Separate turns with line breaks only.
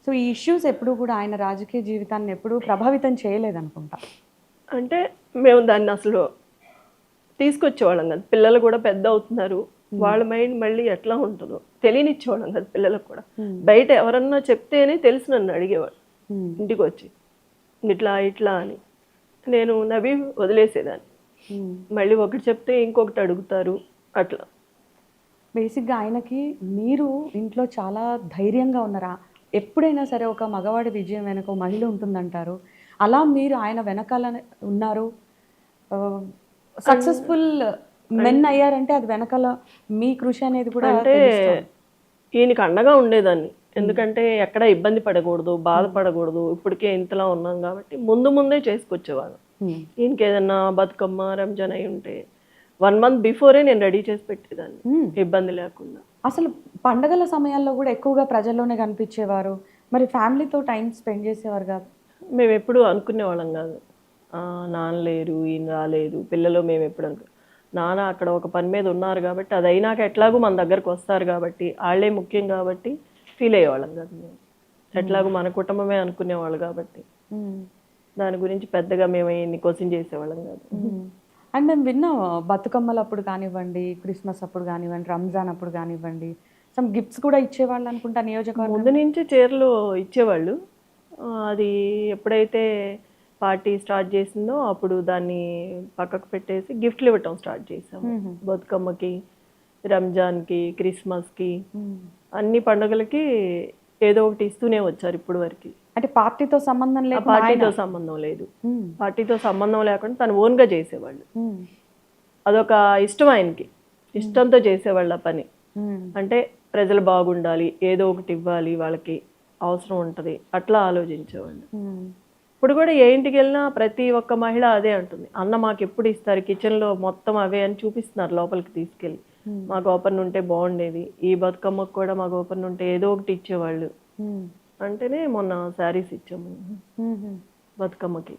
So ఈ issues ఎప్పుడు కూడా ఆయన రాజకీయ జీవితాన్ని ఎప్పుడు ప్రభావితం చేయలేదనుకుంటా.
అంటే మేము దాన్ని అసలు తీసుకొచ్చేవాళ్ళం కదా, పిల్లలు కూడా పెద్ద అవుతున్నారు, వాళ్ళ మైండ్ మళ్ళీ ఎట్లా ఉంటుందో తెలియనిచ్చేవాళ్ళం కదా పిల్లలకు కూడా. బయట ఎవరన్నా చెప్తేనే తెలిసి నన్ను అడిగేవాడు ఇంటికి వచ్చి, ఇట్లా ఇట్లా అని. నేను నవ్వి వదిలేసేదాన్ని. మళ్ళీ ఒకటి చెప్తే ఇంకొకటి అడుగుతారు అట్లా.
బేసిక్గా ఆయనకి మీరు ఇంట్లో చాలా ధైర్యంగా ఉన్నారా? ఎప్పుడైనా సరే ఒక మగవాడి విజయం వెనక ఓ మహిళ ఉంటుందంటారు. అలా మీరు ఆయన వెనకాల ఉన్నారు, సక్సెస్ఫుల్ మెన్ అయ్యారంటే అది వెనకాల మీ కృషి అనేది కూడా
అంటే
తెలుస్తోంది.
ఈయనకి అండగా ఉండేదాన్ని. ఎందుకంటే ఎక్కడ ఇబ్బంది పడకూడదు, బాధపడకూడదు, ఇప్పటికే ఇంతలా ఉన్నాం కాబట్టి ముందు ముందే చేసుకొచ్చేవాళ్ళం. ఈయనకి ఏదన్నా బతుకమ్మ రంజాన్ అయి ఉంటే 1 month బిఫోరే నేను రెడీ చేసి పెట్టేదాన్ని, ఇబ్బంది లేకుండా.
అసలు పండగల సమయాల్లో కూడా ఎక్కువగా ప్రజల్లోనే కనిపించేవారు. మరి ఫ్యామిలీతో టైం స్పెండ్ చేసేవారు కాదు.
మేము ఎప్పుడు అనుకునేవాళ్ళం కాదు, నాన్న లేరు, ఈయన రాలేదు, పిల్లలు మేము ఎప్పుడు నాన్న అక్కడ ఒక పని మీద ఉన్నారు కాబట్టి, అది అయినాక ఎట్లాగూ మన దగ్గరకు వస్తారు కాబట్టి, వాళ్ళే ముఖ్యం కాబట్టి ఫీల్ అయ్యేవాళ్ళం కాదు మేము. ఎట్లాగూ మన కుటుంబమే అనుకునేవాళ్ళు కాబట్టి దాని గురించి పెద్దగా మేము ఇన్ని క్వశ్చన్ చేసేవాళ్ళం కాదు.
అండ్ మేము విన్నాం బతుకమ్మలు అప్పుడు కానివ్వండి, క్రిస్మస్ అప్పుడు కానివ్వండి, రంజాన్ అప్పుడు కానివ్వండి, సమ్ గిఫ్ట్స్ కూడా ఇచ్చేవాళ్ళు అనుకుంటా నియోజకవర్గం.
ముందు నుంచి చీరలు ఇచ్చేవాళ్ళు. అది ఎప్పుడైతే పార్టీ స్టార్ట్ చేసిందో అప్పుడు దాన్ని పక్కకు పెట్టేసి గిఫ్ట్లు ఇవ్వటం స్టార్ట్ చేసాము. బతుకమ్మకి, రంజాన్కి, క్రిస్మస్కి, అన్ని పండుగలకి ఏదో ఒకటి ఇస్తూనే వచ్చారు ఇప్పుడు వరకు.
అంటే పార్టీతో సంబంధం లేదు.
పార్టీతో సంబంధం లేదు, పార్టీతో సంబంధం లేకుండా తను ఓన్గా చేసేవాళ్ళు. అదొక ఇష్టం ఆయనకి, ఇష్టంతో చేసేవాళ్ళు ఆ పని. అంటే ప్రజలు బాగుండాలి, ఏదో ఒకటి ఇవ్వాలి, వాళ్ళకి అవసరం ఉంటుంది, అట్లా ఆలోచించేవాళ్ళు. ఇప్పుడు కూడా ఏ ఇంటికి వెళ్ళినా ప్రతి ఒక్క మహిళ అదే అంటుంది, అన్న మాకు ఎప్పుడు ఇస్తారు, కిచెన్లో మొత్తం అవే అని చూపిస్తున్నారు లోపలికి తీసుకెళ్ళి. మా గోపన్ ఉంటే బాగుండేది, ఈ బతుకమ్మకు కూడా మా గోపన్ ఉంటే ఏదో ఒకటి ఇచ్చేవాళ్ళు అంటేనే మొన్న శారీస్ ఇచ్చాము బతుకమ్మకి.